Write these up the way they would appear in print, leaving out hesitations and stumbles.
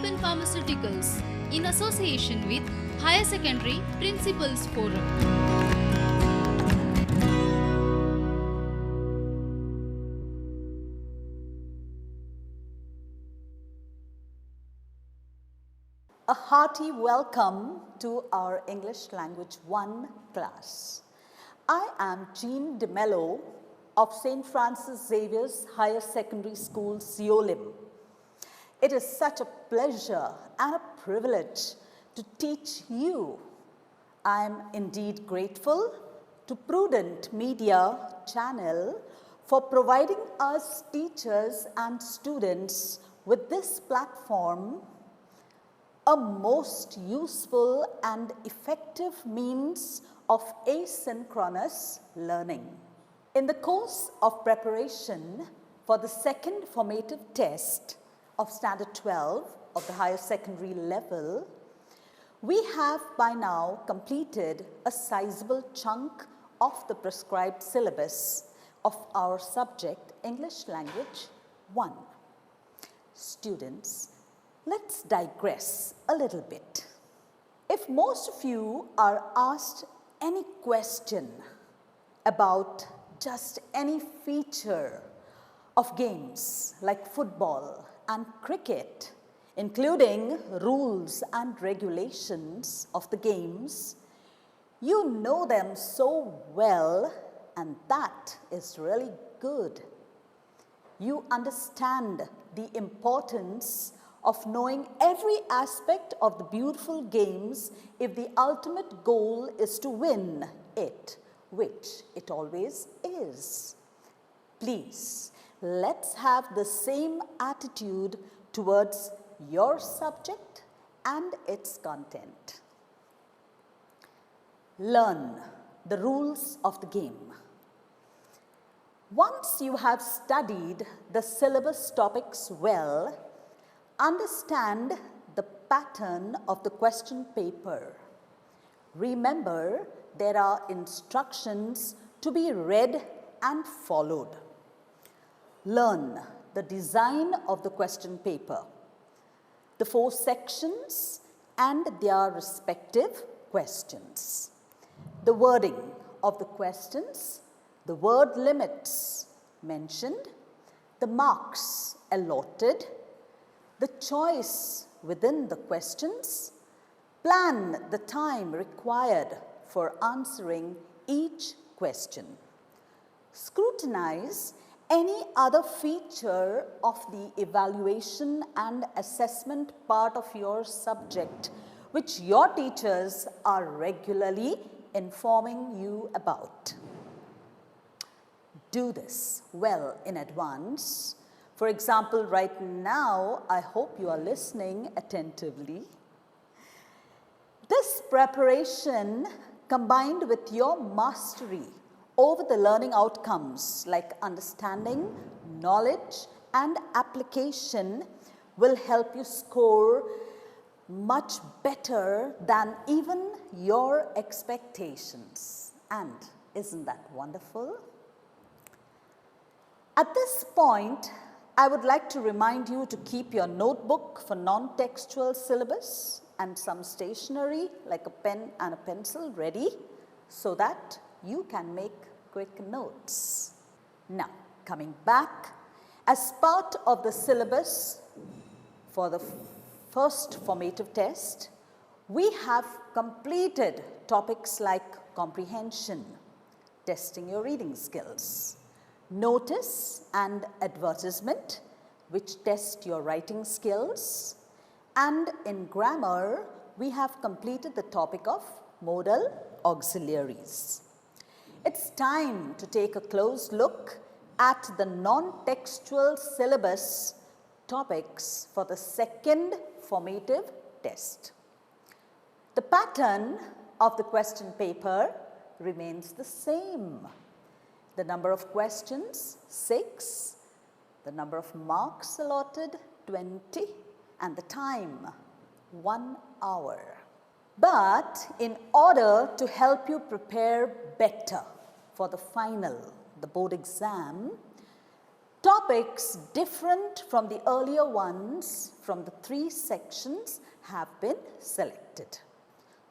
in Pharmaceuticals in association with Higher Secondary Principals Forum. A hearty welcome to our English Language 1 class. I am Jean de Mello of St. Francis Xavier's Higher Secondary School, Siolim. It is such a pleasure and a privilege to teach you. I am indeed grateful to Prudent Media Channel for providing us teachers and students with this platform, a most useful and effective means of asynchronous learning. In the course of preparation for the second formative test of Standard 12 of the higher secondary level, we have by now completed a sizable chunk of the prescribed syllabus of our subject English Language 1. Students, let's digress a little bit. If most of you are asked any question about just any feature of games like football and cricket, including rules and regulations of the games, you know them so well, and that is really good. You understand the importance of knowing every aspect of the beautiful games if the ultimate goal is to win it, which it always is. Please, let's have the same attitude towards your subject and its content. Learn the rules of the game. Once you have studied the syllabus topics well, understand the pattern of the question paper. Remember, there are instructions to be read and followed. Learn the design of the question paper, the 4 sections and their respective questions, the wording of the questions, the word limits mentioned, the marks allotted, the choice within the questions, plan the time required for answering each question. Scrutinize any other feature of the evaluation and assessment part of your subject which your teachers are regularly informing you about. Do this well in advance. For example, right now, I hope you are listening attentively. This preparation combined with your mastery over the learning outcomes like understanding, knowledge, and application will help you score much better than even your expectations. And isn't that wonderful? At this point, I would like to remind you to keep your notebook for non-textual syllabus and some stationery like a pen and a pencil ready so that you can make quick notes. Now, coming back, as part of the syllabus for the first formative test, we have completed topics like comprehension, testing your reading skills, notice and advertisement, which test your writing skills, and in grammar, we have completed the topic of modal auxiliaries. It's time to take a close look at the non-textual syllabus topics for the second formative test. The pattern of the question paper remains the same. The number of questions, 6, the number of marks allotted, 20, and the time, 1 hour. But in order to help you prepare better for the final, the board exam, Topics different from the earlier ones from the 3 sections have been selected.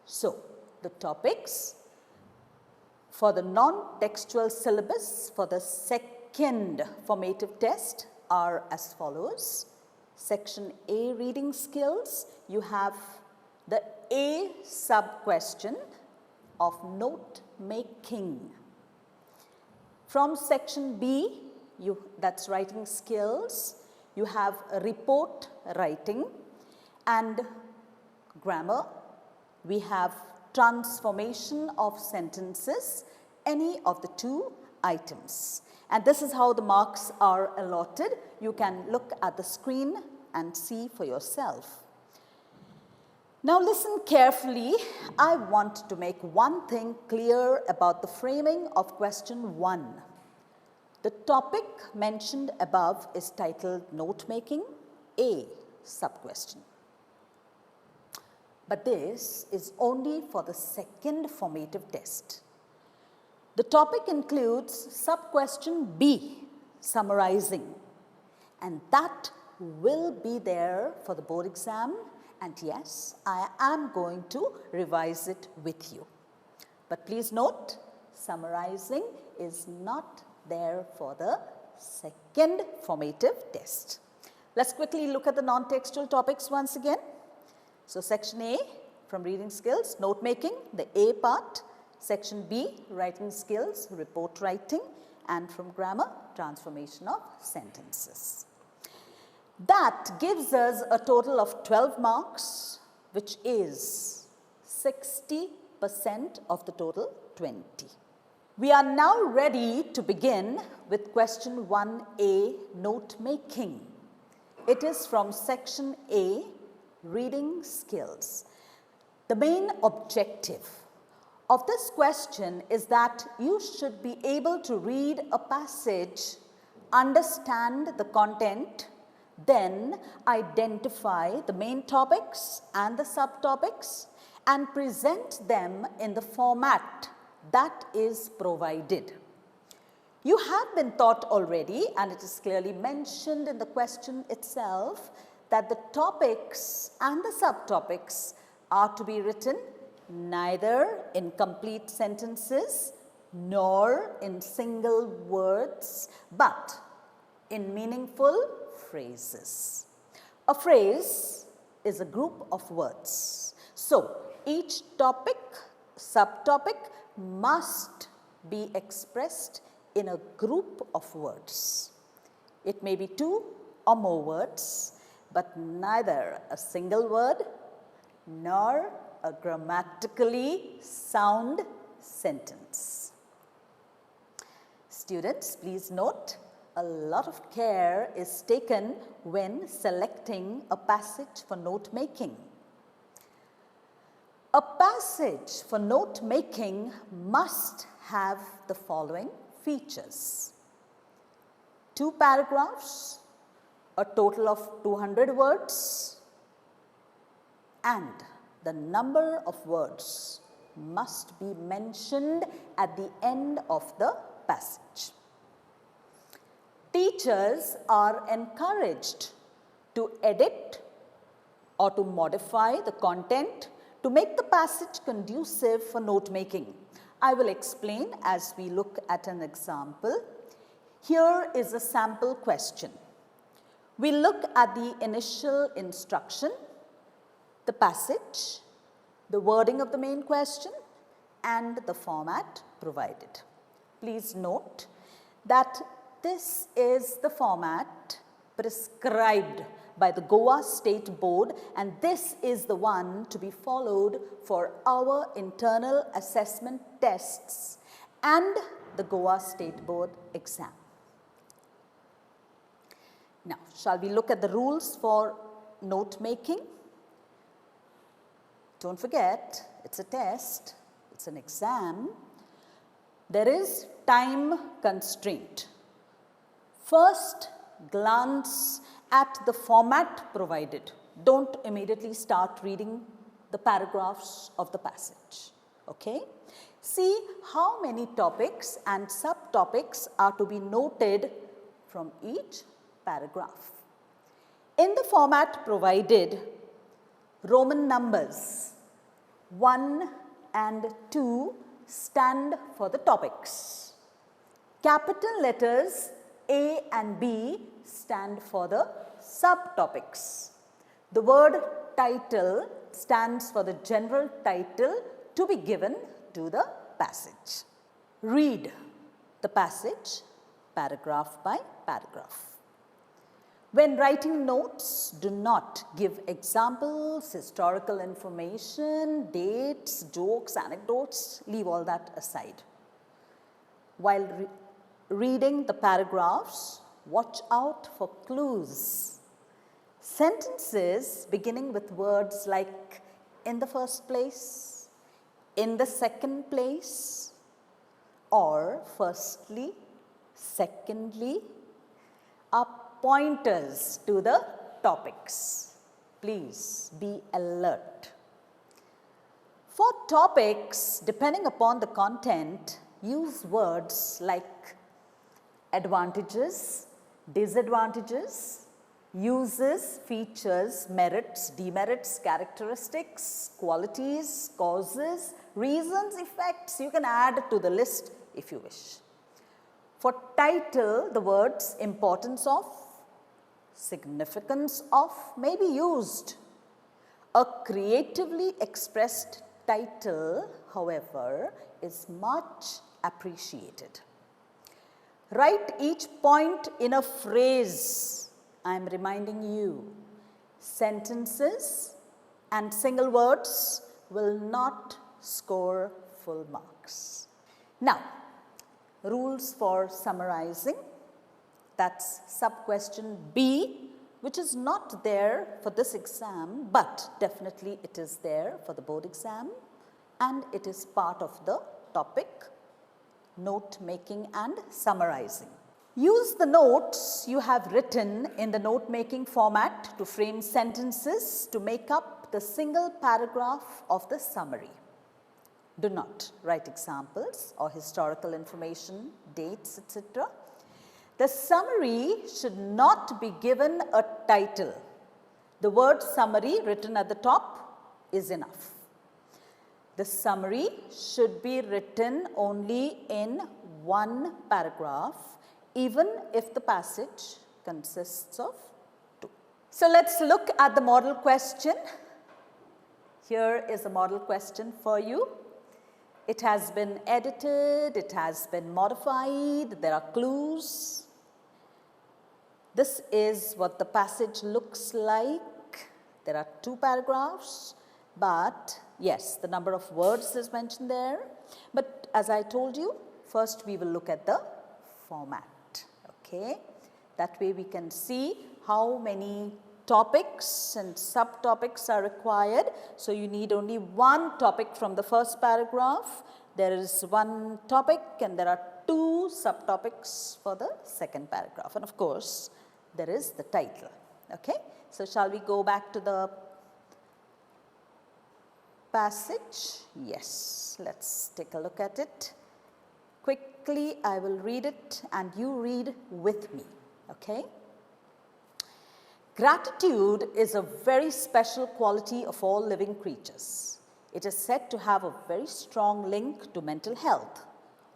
So, the topics for the non-textual syllabus for the second formative test are as follows. Section A, reading skills, you have the A sub-question of note making. From section B, that's writing skills, you have report writing and grammar. We have transformation of sentences, any of the 2 items. And this is how the marks are allotted. You can look at the screen and see for yourself. Now listen carefully. I want to make one thing clear about the framing of question 1. The topic mentioned above is titled Note Making, A sub-question. But this is only for the second formative test. The topic includes sub-question B, Summarising, and that will be there for the board exam, and yes, I am going to revise it with you. But please note, Summarising is not there for the second formative test. Let's quickly look at the non-textual topics once again. So, section A from reading skills, note making, the A part. Section B, writing skills, report writing, and from grammar, transformation of sentences. That gives us a total of 12 marks, which is 60% of the total 20. We are now ready to begin with question 1A, note making. It is from section A, reading skills. The main objective of this question is that you should be able to read a passage, understand the content, then identify the main topics and the subtopics and present them in the format that is provided. You have been taught already, and it is clearly mentioned in the question itself, that the topics and the subtopics are to be written neither in complete sentences nor in single words, but in meaningful phrases. A phrase is a group of words. So, each topic, subtopic must be expressed in a group of words. It may be 2 or more words, but neither a single word nor a grammatically sound sentence. Students, please note, a lot of care is taken when selecting a passage for note making. A passage for note making must have the following features: 2 paragraphs, a total of 200 words, and the number of words must be mentioned at the end of the passage. Teachers are encouraged to edit or to modify the content to make the passage conducive for note making. I will explain as we look at an example. Here is a sample question. We look at the initial instruction, the passage, the wording of the main question, and the format provided. Please note that this is the format prescribed by the Goa State Board, and this is the one to be followed for our internal assessment tests and the Goa State Board exam. Now, shall we look at the rules for note making? Don't forget, it's a test, it's an exam. There is time constraint. First, glance at the format provided. Don't immediately start reading the paragraphs of the passage. Okay? See how many topics and subtopics are to be noted from each paragraph. In the format provided, Roman numbers 1 and 2 stand for the topics. Capital letters A and B stand for the subtopics. The word title stands for the general title to be given to the passage. Read the passage paragraph by paragraph. When writing notes, do not give examples, historical information, dates, jokes, anecdotes. Leave all that aside. While reading the paragraphs, watch out for clues. Sentences beginning with words like in the first place, in the second place, or firstly, secondly, are pointers to the topics. Please be alert. For topics, depending upon the content, use words like advantages, disadvantages, uses, features, merits, demerits, characteristics, qualities, causes, reasons, effects. You can add to the list if you wish. For title, the words importance of, significance of may be used. A creatively expressed title, however, is much appreciated. Write each point in a phrase. I am reminding you, sentences and single words will not score full marks. Now, rules for summarizing. That's sub-question B, which is not there for this exam, but definitely it is there for the board exam, and it is part of the topic, note making and summarizing. Use the notes you have written in the note-making format to frame sentences to make up the single paragraph of the summary. Do not write examples or historical information, dates, etc. The summary should not be given a title. The word summary written at the top is enough. The summary should be written only in one paragraph, even if the passage consists of 2. So let's look at the model question. Here is a model question for you. It has been edited, it has been modified, there are clues. This is what the passage looks like. There are 2 paragraphs, but yes, the number of words is mentioned there. But as I told you, first we will look at the format. Okay, that way we can see how many topics and subtopics are required. So you need only one topic from the first paragraph. There is one topic and there are 2 subtopics for the second paragraph. And of course, there is the title. Okay, so shall we go back to the passage? Yes, let's take a look at it. Quickly, I will read it and you read with me. Okay. Gratitude is a very special quality of all living creatures. It is said to have a very strong link to mental health.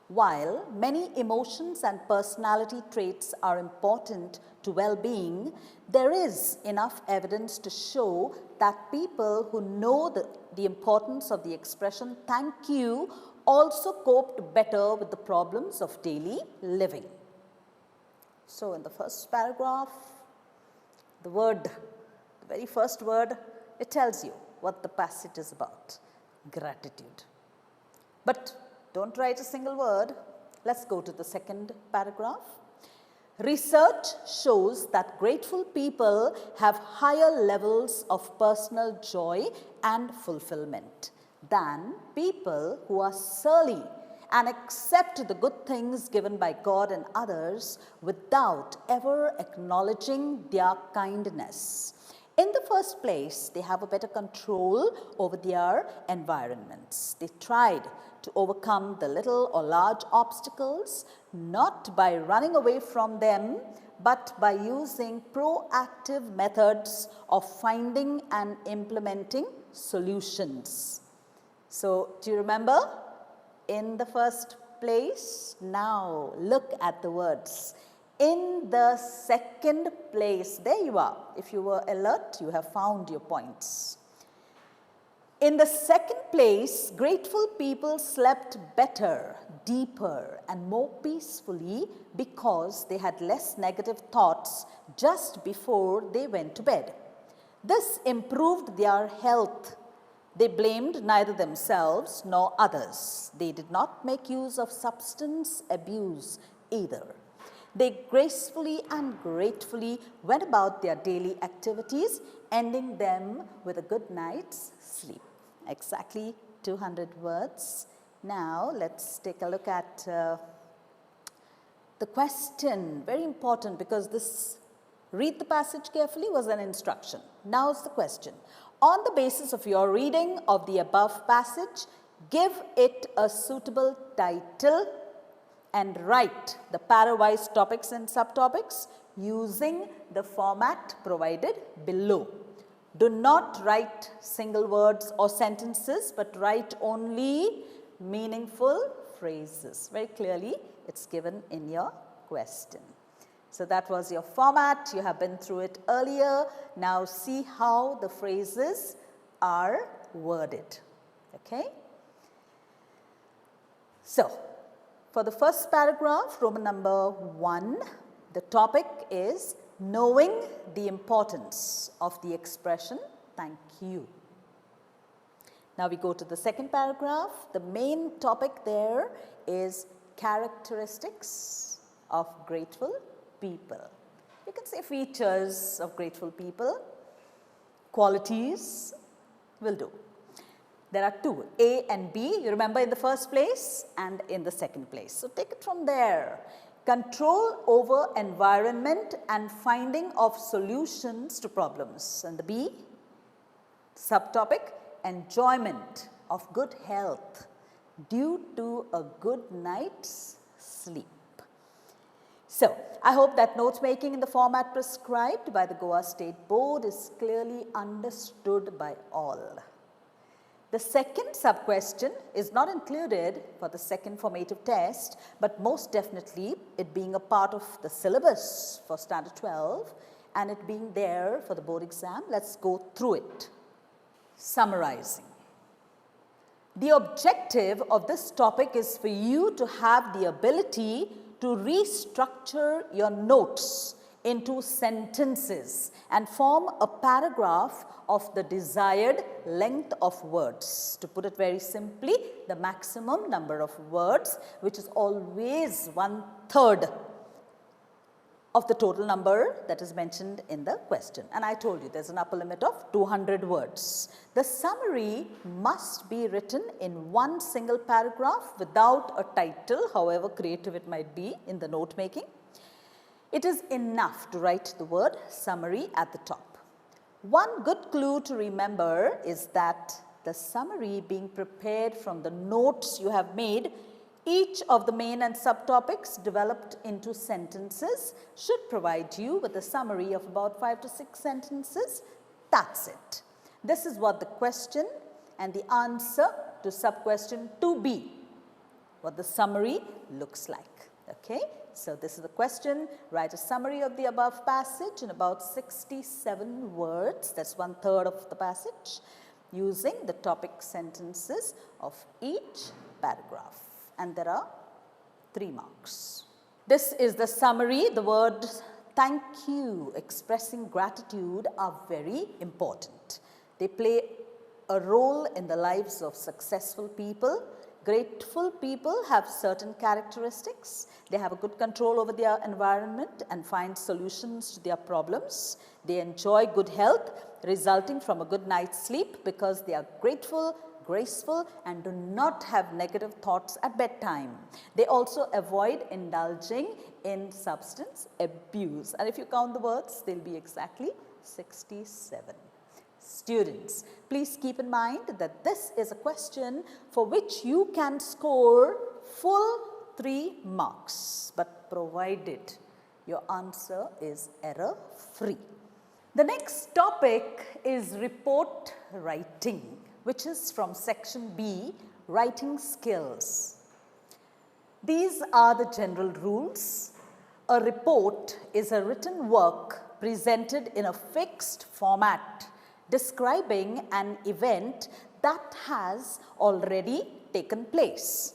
While many emotions and personality traits are important to well-being, there is enough evidence to show that people who know the importance of the expression "thank you" also coped better with the problems of daily living. So in the first paragraph, the very first word, it tells you what the passage is about, gratitude. But don't write a single word. Let's go to the second paragraph. Research shows that grateful people have higher levels of personal joy and fulfillment than people who are surly and accept the good things given by God and others without ever acknowledging their kindness. In the first place, they have a better control over their environments. They tried to overcome the little or large obstacles, not by running away from them, but by using proactive methods of finding and implementing solutions. So, do you remember? In the first place, now look at the words. In the second place, there you are. If you were alert, you have found your points. In the second place, grateful people slept better, deeper, and more peacefully because they had less negative thoughts just before they went to bed. This improved their health. They blamed neither themselves nor others. They did not make use of substance abuse either. They gracefully and gratefully went about their daily activities, ending them with a good night's sleep. Exactly 200 words. Now, let's take a look at the question. Very important because this, read the passage carefully, was an instruction. Now is the question. On the basis of your reading of the above passage, give it a suitable title and write the para-wise topics and subtopics using the format provided below. Do not write single words or sentences, but write only meaningful phrases. Very clearly, it's given in your question. So that was your format. You have been through it earlier. Now see how the phrases are worded. Okay? So, for the first paragraph, Roman number 1, the topic is knowing the importance of the expression thank you. Now we go to the second paragraph. The main topic there is characteristics of grateful people. You can say features of grateful people, qualities will do. There are two, A and B, you remember, in the first place and in the second place. So take it from there. Control over environment and finding of solutions to problems. And the B, subtopic, enjoyment of good health due to a good night's sleep. So, I hope that note making in the format prescribed by the Goa State Board is clearly understood by all. The second sub-question is not included for the second formative test, but most definitely it being a part of the syllabus for standard 12 and it being there for the board exam. Let's go through it. Summarizing. The objective of this topic is for you to have the ability to restructure your notes into sentences and form a paragraph of the desired length of words. To put it very simply, the maximum number of words, which is always 1/3 of the total number that is mentioned in the question. And I told you there's an upper limit of 200 words. The summary must be written in one single paragraph without a title, however creative it might be in the note making. It is enough to write the word summary at the top. One good clue to remember is that the summary being prepared from the notes you have made, each of the main and subtopics developed into sentences should provide you with a summary of about 5 to 6 sentences. That's it. This is what the question and the answer to sub-question 2B, what the summary looks like. Okay? So this is the question. Write a summary of the above passage in about 67 words. That's 1/3 of the passage, using the topic sentences of each paragraph. And there are 3 marks. This is the summary. The words thank you, expressing gratitude are very important. They play a role in the lives of successful people. Grateful people have certain characteristics. They have a good control over their environment and find solutions to their problems. They enjoy good health resulting from a good night's sleep because they are grateful, graceful, and do not have negative thoughts at bedtime. They also avoid indulging in substance abuse. And if you count the words, they'll be exactly 67. Students, please keep in mind that this is a question for which you can score full 3 marks, but provided your answer is error free. The next topic is report writing, which is from section B, writing skills. These are the general rules. A report is a written work presented in a fixed format describing an event that has already taken place.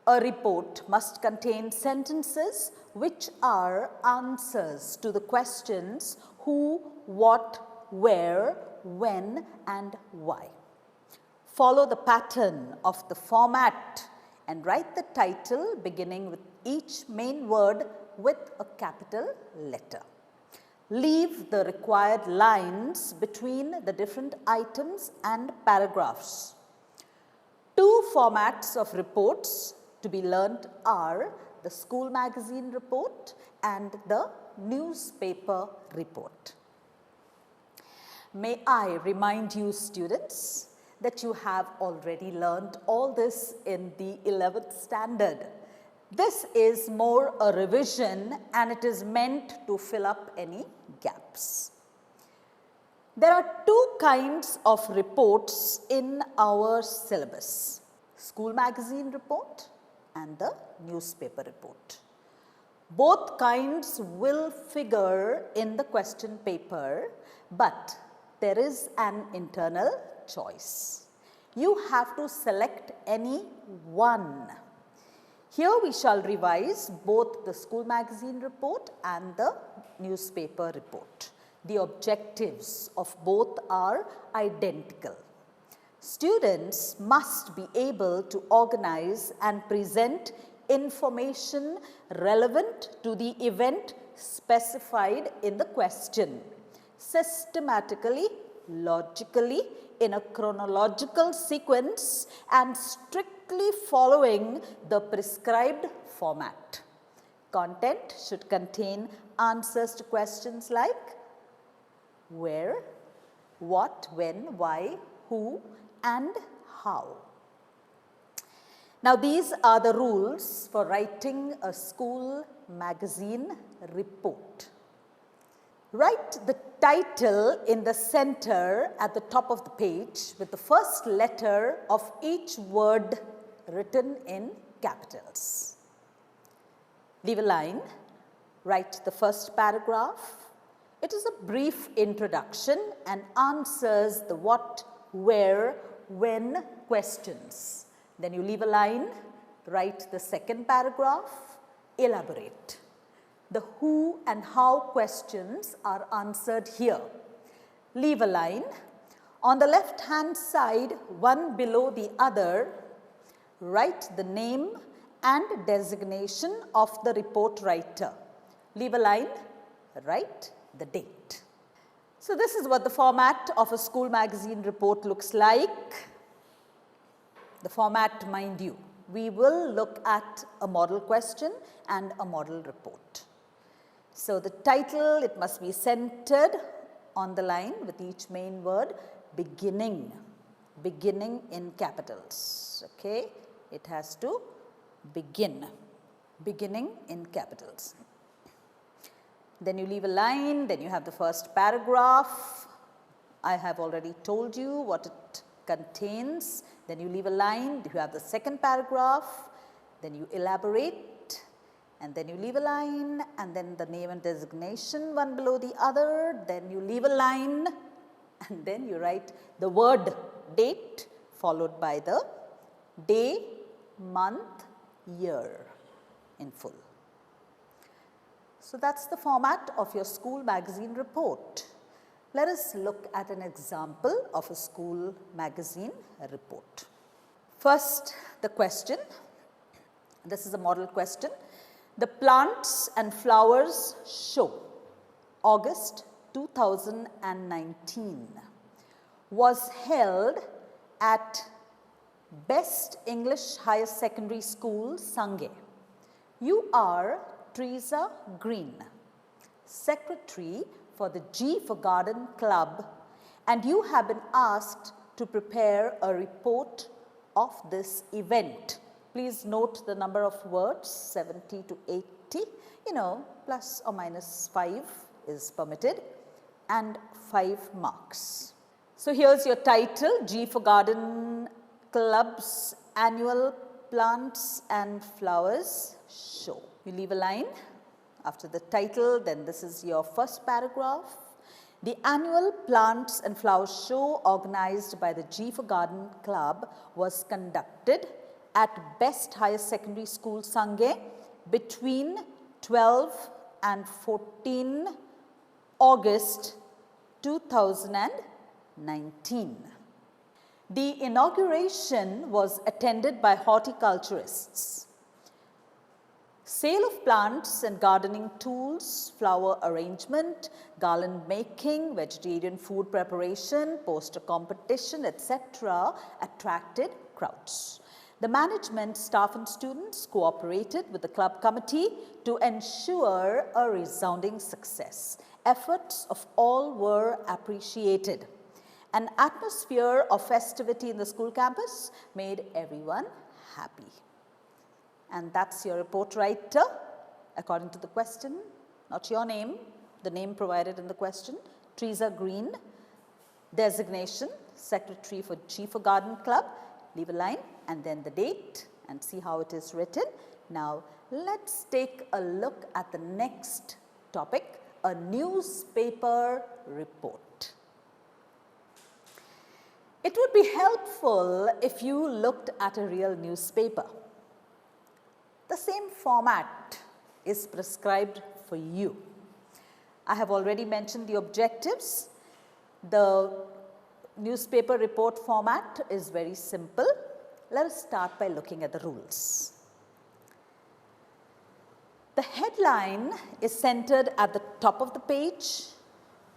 A report must contain sentences which are answers to the questions who, what, where, when, and why. Follow the pattern of the format and write the title beginning with each main word with a capital letter. Leave the required lines between the different items and paragraphs. 2 formats of reports to be learnt are the school magazine report and the newspaper report. May I remind you, students, that you have already learnt all this in the 11th standard. This is more a revision and it is meant to fill up any gaps. There are 2 kinds of reports in our syllabus: school magazine report and the newspaper report. Both kinds will figure in the question paper, but there is an internal choice. You have to select any one. Here we shall revise both the school magazine report and the newspaper report. The objectives of both are identical. Students must be able to organize and present information relevant to the event specified in the question, systematically, logically, in a chronological sequence and strictly following the prescribed format. Content should contain answers to questions like where, what, when, why, who, and how. Now these are the rules for writing a school magazine report. Write the title in the center at the top of the page with the first letter of each word written in capitals. Leave a line, write the first paragraph. It is a brief introduction and answers the what, where, when questions. Then you leave a line, write the second paragraph, elaborate. The who and how questions are answered here. Leave a line. On the left hand side, one below the other, write the name and designation of the report writer. Leave a line, write the date. So this is what the format of a school magazine report looks like. The format, mind you, we will look at a model question and a model report. So the title, it must be centered on the line with each main word, beginning in capitals, okay? It has to beginning in capitals. Then you leave a line, then you have the first paragraph. I have already told you what it contains. Then you leave a line, you have the second paragraph, then you elaborate, and then you leave a line, and then the name and designation one below the other, then you leave a line, and then you write the word date followed by the day, month, year in full. So that's the format of your school magazine report. Let us look at an example of a school magazine report. First, the question. This is a model question. The plants and flowers show, August 2019, was held at Best English Higher Secondary School, Sange. You are Teresa Green, Secretary for the G for Garden Club, and you have been asked to prepare a report of this event. Please note the number of words, 70 to 80, plus or minus 5 is permitted, and 5 marks. So here's your title, G for Garden Club's Annual Plants and Flowers Show. You leave a line after the title, then this is your first paragraph. The annual Plants and Flowers Show organized by the G for Garden Club was conducted at Best Higher Secondary School, Sangay between 12 and 14 August 2019. The inauguration was attended by horticulturists. Sale of plants and gardening tools, flower arrangement, garland making, vegetarian food preparation, poster competition, etc. attracted crowds. The management, staff and students cooperated with the club committee to ensure a resounding success. Efforts of all were appreciated. An atmosphere of festivity in the school campus made everyone happy. And that's your report writer, according to the question, not your name, the name provided in the question, Teresa Green, designation, secretary for G for Garden Club, leave a line and then the date and see how it is written. Now, let's take a look at the next topic, a newspaper report. It would be helpful if you looked at a real newspaper. The same format is prescribed for you. I have already mentioned the objectives. The newspaper report format is very simple. Let us start by looking at the rules. The headline is centered at the top of the page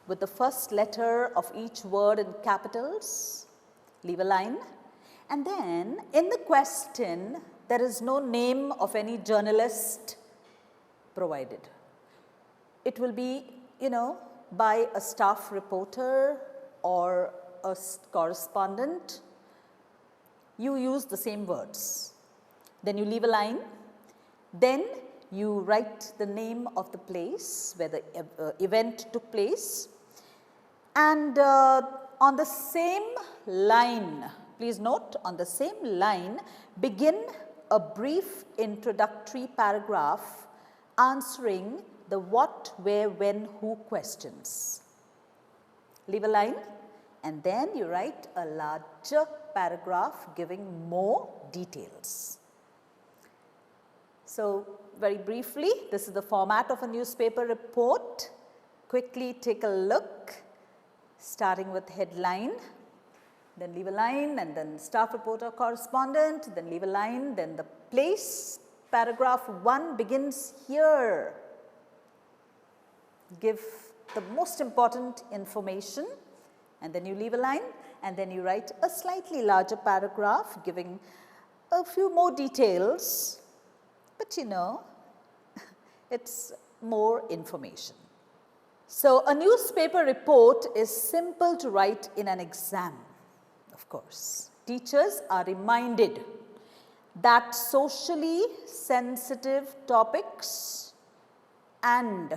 with the first letter of each word in capitals. Leave a line. And then in the question, there is no name of any journalist provided. It will be, by a staff reporter or a correspondent. You use the same words. Then you leave a line. Then you write the name of the place where the event took place. And on the same line, please note, on the same line, begin a brief introductory paragraph answering the what, where, when, who questions. Leave a line and then you write a larger paragraph giving more details. So, very briefly, this is the format of a newspaper report. Quickly take a look, starting with headline. Then leave a line and then staff reporter correspondent, then leave a line, then the place. Paragraph 1 begins here. Give the most important information and then you leave a line and then you write a slightly larger paragraph giving a few more details, but it's more information. So, a newspaper report is simple to write in an exam. Of course, teachers are reminded that socially sensitive topics and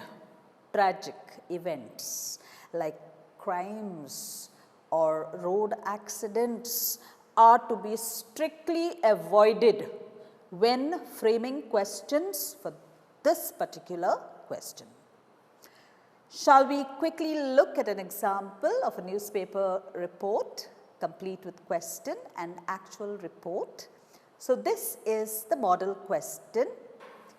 tragic events like crimes or road accidents are to be strictly avoided when framing questions for this particular question. Shall we quickly look at an example of a newspaper report, complete with question and actual report? So, this is the model question.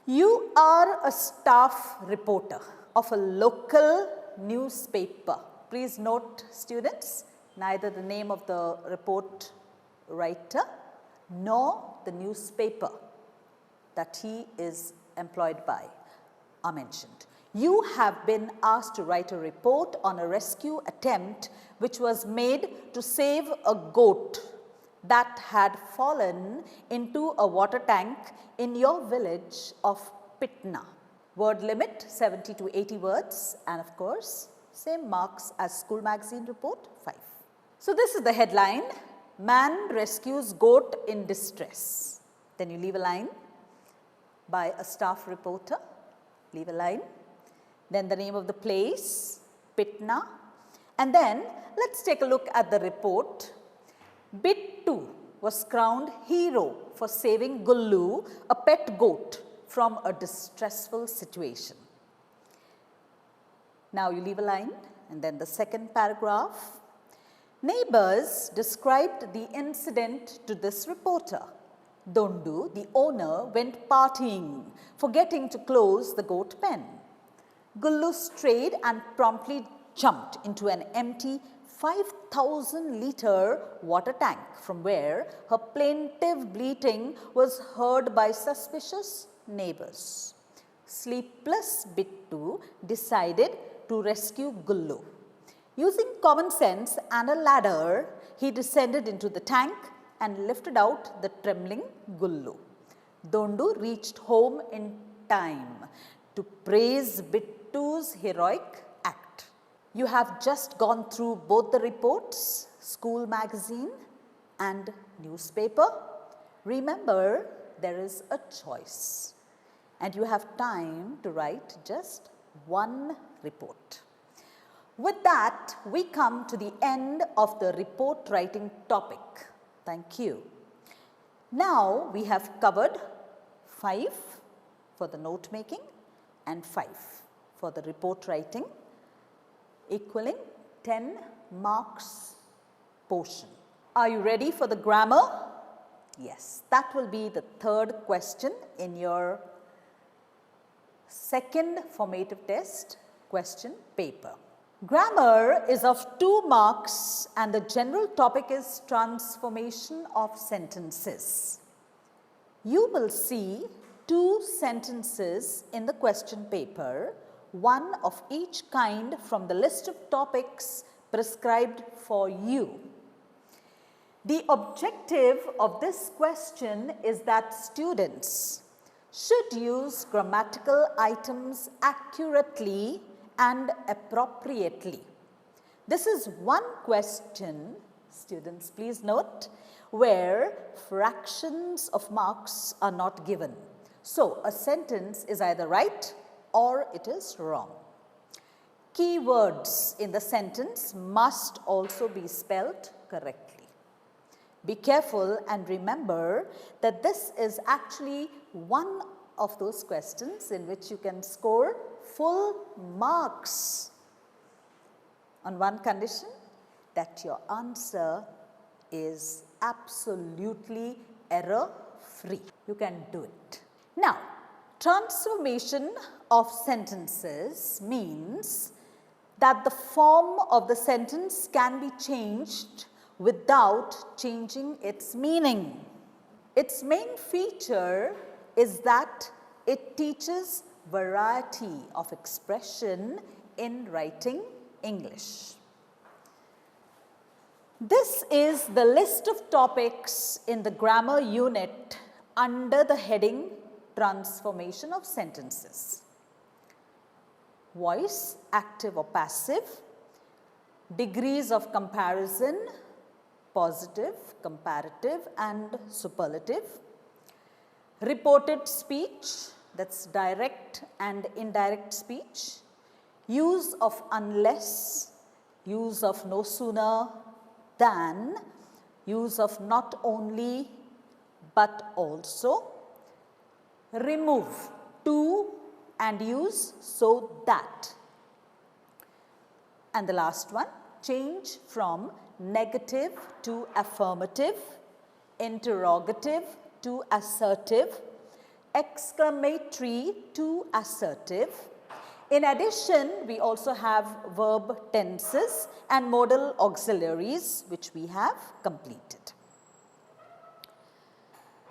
You are a staff reporter of a local newspaper. Please note, students, neither the name of the report writer nor the newspaper that he is employed by are mentioned. You have been asked to write a report on a rescue attempt which was made to save a goat that had fallen into a water tank in your village of Pitna. Word limit 70 to 80 words, and of course Same marks as school magazine report, 5. So this is the headline, man rescues goat in distress. Then you leave a line by a staff reporter, leave a line. Then the name of the place, Pitna. And then let's take a look at the report. Bittu was crowned hero for saving Gullu, a pet goat, from a distressful situation. Now you leave a line and then the second paragraph. Neighbors described the incident to this reporter. Dondu, the owner, went partying, forgetting to close the goat pen. Gullu strayed and promptly jumped into an empty 5,000-liter water tank, from where her plaintive bleating was heard by suspicious neighbors. Sleepless Bittu decided to rescue Gullu. Using common sense and a ladder, he descended into the tank and lifted out the trembling Gullu. Dondu reached home in time to praise Bittu's heroic act. You have just gone through both the reports, school magazine and newspaper. Remember, there is a choice and you have time to write just one report. With that, we come to the end of the report writing topic. Thank you. Now we have covered 5 for the note making and 5 for the report writing, equaling 10 marks portion. Are you ready for the grammar? Yes, that will be the third question in your second formative test question paper. Grammar is of 2 marks and the general topic is transformation of sentences. You will see 2 sentences in the question paper, one of each kind from the list of topics prescribed for you. The objective of this question is that students should use grammatical items accurately and appropriately. This is one question, students please note, where fractions of marks are not given. So a sentence is either right or it is wrong. Keywords in the sentence must also be spelled correctly. Be careful and remember that this is actually one of those questions in which you can score full marks on one condition, that your answer is absolutely error-free. You can do it. Now, transformation of sentences means that the form of the sentence can be changed without changing its meaning. Its main feature is that it teaches variety of expression in writing English. This is the list of topics in the grammar unit under the heading Transformation of Sentences. Voice, active or passive, degrees of comparison, positive, comparative and superlative, reported speech, that's direct and indirect speech, use of unless, use of no sooner than, use of not only but also, remove to and use so that. And the last one, change from negative to affirmative, interrogative to assertive, exclamatory to assertive. In addition, we also have verb tenses and modal auxiliaries which we have completed.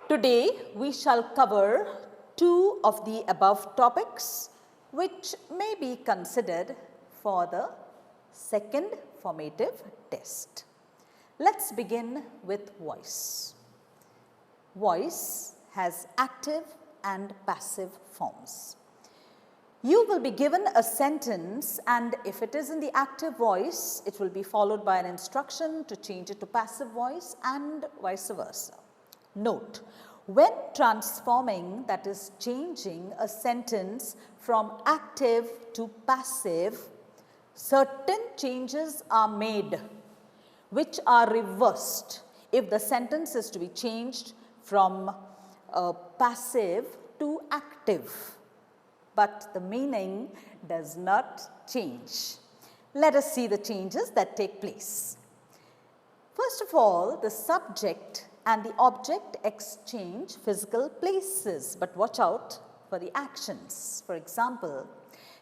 Today, we shall cover 2 of the above topics which may be considered for the second formative test. Let's begin with voice. Voice has active and passive forms. You will be given a sentence, and if it is in the active voice, it will be followed by an instruction to change it to passive voice and vice versa. Note, when transforming, that is changing a sentence from active to passive, certain changes are made which are reversed if the sentence is to be changed from passive to active. But the meaning does not change. Let us see the changes that take place. First of all, the subject and the object exchange physical places, but watch out for the actions. For example,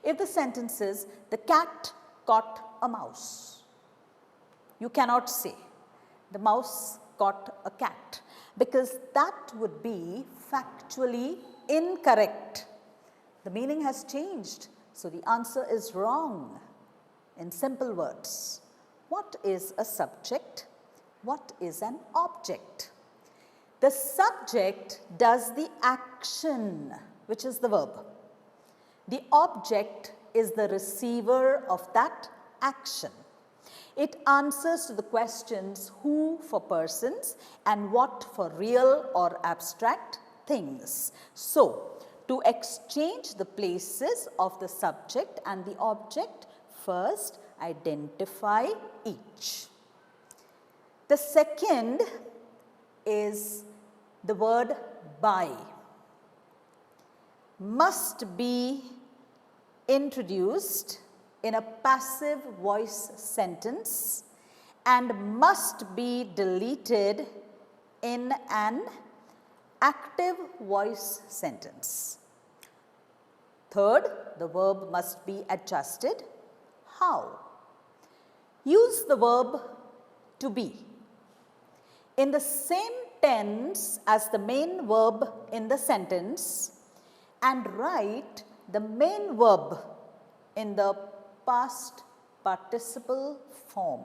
if the sentence is, the cat caught a mouse, you cannot say, the mouse caught a cat, because that would be factually incorrect. The meaning has changed, so the answer is wrong. In simple words, what is a subject? What is an object? The subject does the action, which is the verb. The object is the receiver of that action. It answers to the questions who for persons and what for real or abstract things. So, to exchange the places of the subject and the object, first identify each. The second is the word by. Must be introduced in a passive voice sentence and must be deleted in an active voice sentence. Third, the verb must be adjusted. How? Use the verb to be in the same tense as the main verb in the sentence and write the main verb in the past participle form.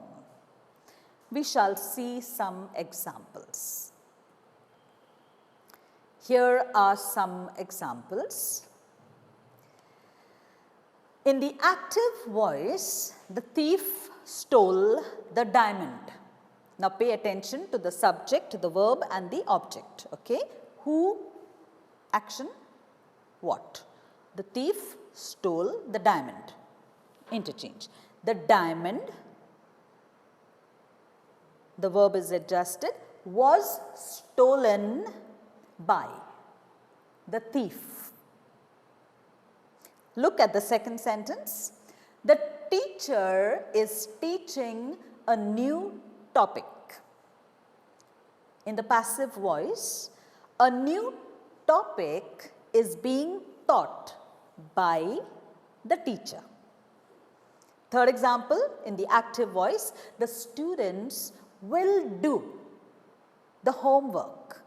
We shall see some examples. Here are some examples. In the active voice, the thief stole the diamond. Now pay attention to the subject, the verb and the object. Okay? Who, action, what? The thief stole the diamond. Interchange. The diamond, the verb is adjusted, was stolen by the thief. Look at the second sentence. The teacher is teaching a new topic. In the passive voice, a new topic is being taught by the teacher. Third example, in the active voice, the students will do the homework.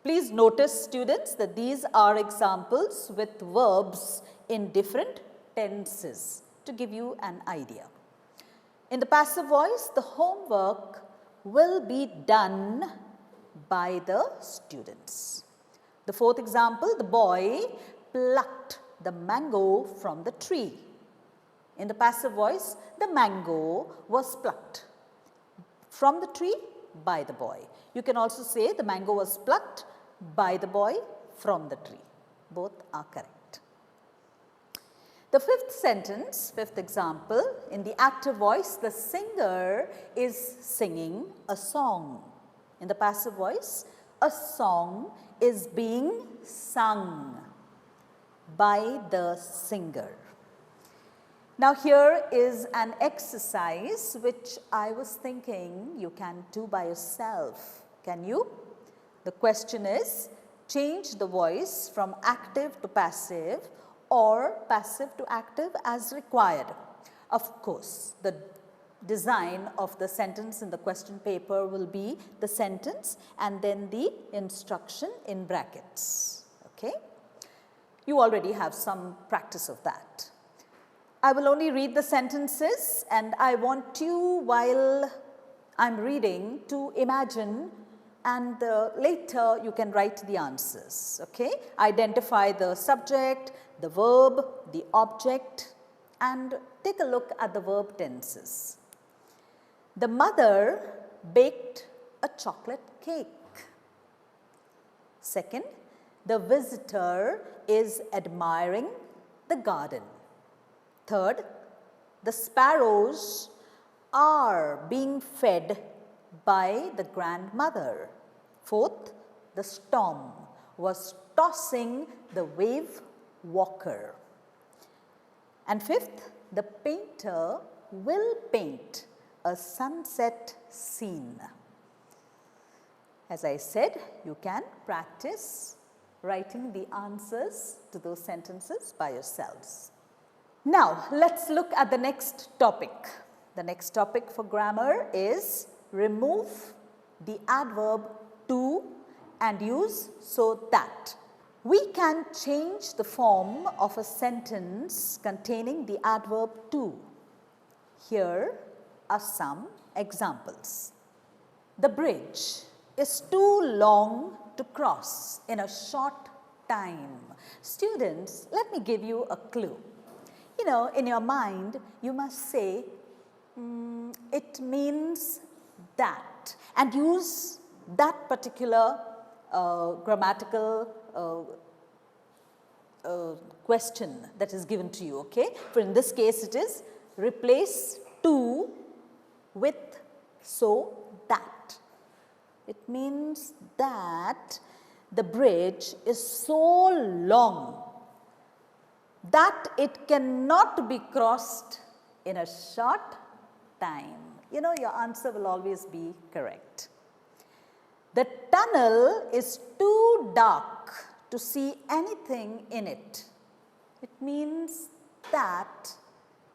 Please notice, students, that these are examples with verbs in different tenses to give you an idea. In the passive voice, the homework will be done by the students. The fourth example, the boy plucked the mango from the tree. In the passive voice, the mango was plucked from the tree by the boy. You can also say the mango was plucked by the boy from the tree. Both are correct. The fifth sentence, fifth example, in the active voice, the singer is singing a song. In the passive voice, a song is being sung by the singer. Now here is an exercise which I was thinking you can do by yourself. Can you? The question is, change the voice from active to passive or passive to active as required. Of course, the design of the sentence in the question paper will be the sentence and then the instruction in brackets. Okay? You already have some practice of that. I will only read the sentences and I want you, while I'm reading, to imagine and later you can write the answers. Okay? Identify the subject, the verb, the object, and take a look at the verb tenses. The mother baked a chocolate cake. Second, the visitor is admiring the garden. Third, the sparrows are being fed by the grandmother. Fourth, the storm was tossing the wave walker. And fifth, the painter will paint a sunset scene. As I said, you can practice writing the answers to those sentences by yourselves. Now, let's look at the next topic. The next topic for grammar is remove the adverb to and use so that. We can change the form of a sentence containing the adverb to. Here are some examples. The bridge is too long to cross in a short time. Students, let me give you a clue. You know, in your mind, you must say, it means that, and use that particular grammatical question that is given to you, okay? For in this case, it is replace to with so that. It means that the bridge is so long that it cannot be crossed in a short time. You know, your answer will always be correct. The tunnel is too dark to see anything in it. It means that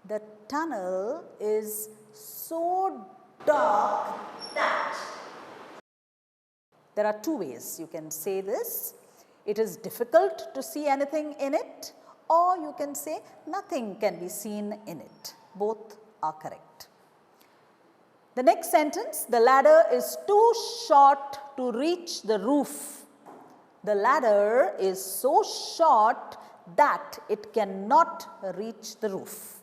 the tunnel is so dark that. There are two ways you can say this. It is difficult to see anything in it, or you can say nothing can be seen in it. Both are correct. The next sentence, the ladder is too short to reach the roof. The ladder is so short that it cannot reach the roof.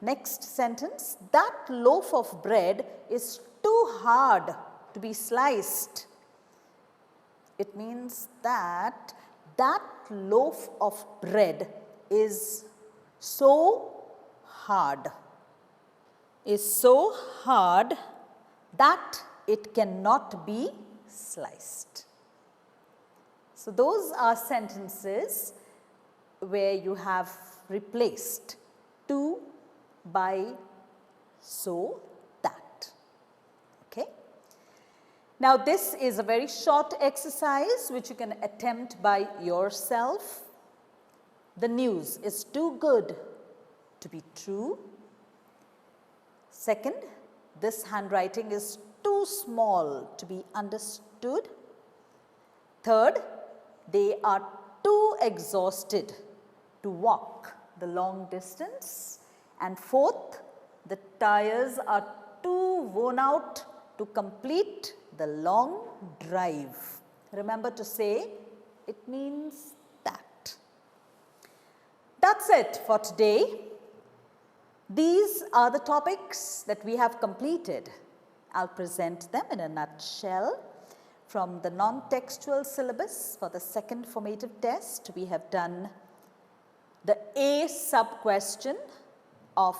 Next sentence, that loaf of bread is too hard to be sliced. It means that that loaf of bread is so hard that it cannot be sliced. So those are sentences where you have replaced to by so that. Okay? Now this is a very short exercise which you can attempt by yourself. The news is too good to be true. Second, this handwriting is too small to be understood. Third, they are too exhausted to walk the long distance. And fourth, the tires are too worn out to complete the long drive. Remember to say, it means that. That's it for today. These are the topics that we have completed. I'll present them in a nutshell. From the non-textual syllabus for the second formative test, we have done the A sub-question of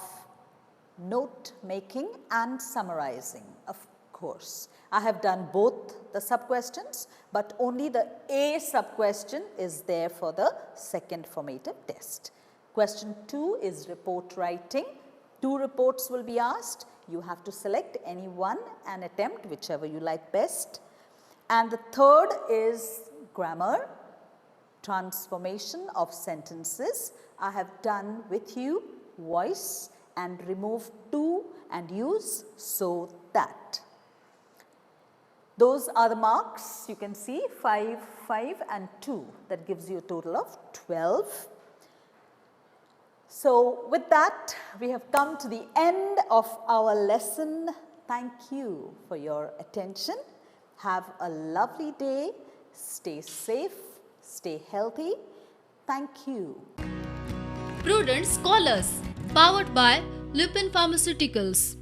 note making and summarizing, of course. I have done both the sub-questions, but only the A sub-question is there for the second formative test. Question 2 is report writing. 2 reports will be asked. You have to select any one and attempt whichever you like best. And the third is grammar, transformation of sentences. I have done with you voice and remove to and use so that. Those are the marks. You can see 5, 5 and 2. That gives you a total of 12. So with that, we have come to the end of our lesson. Thank you for your attention. Have a lovely day. Stay safe, stay healthy. Thank you. Prudent Scholars, powered by Lupin Pharmaceuticals.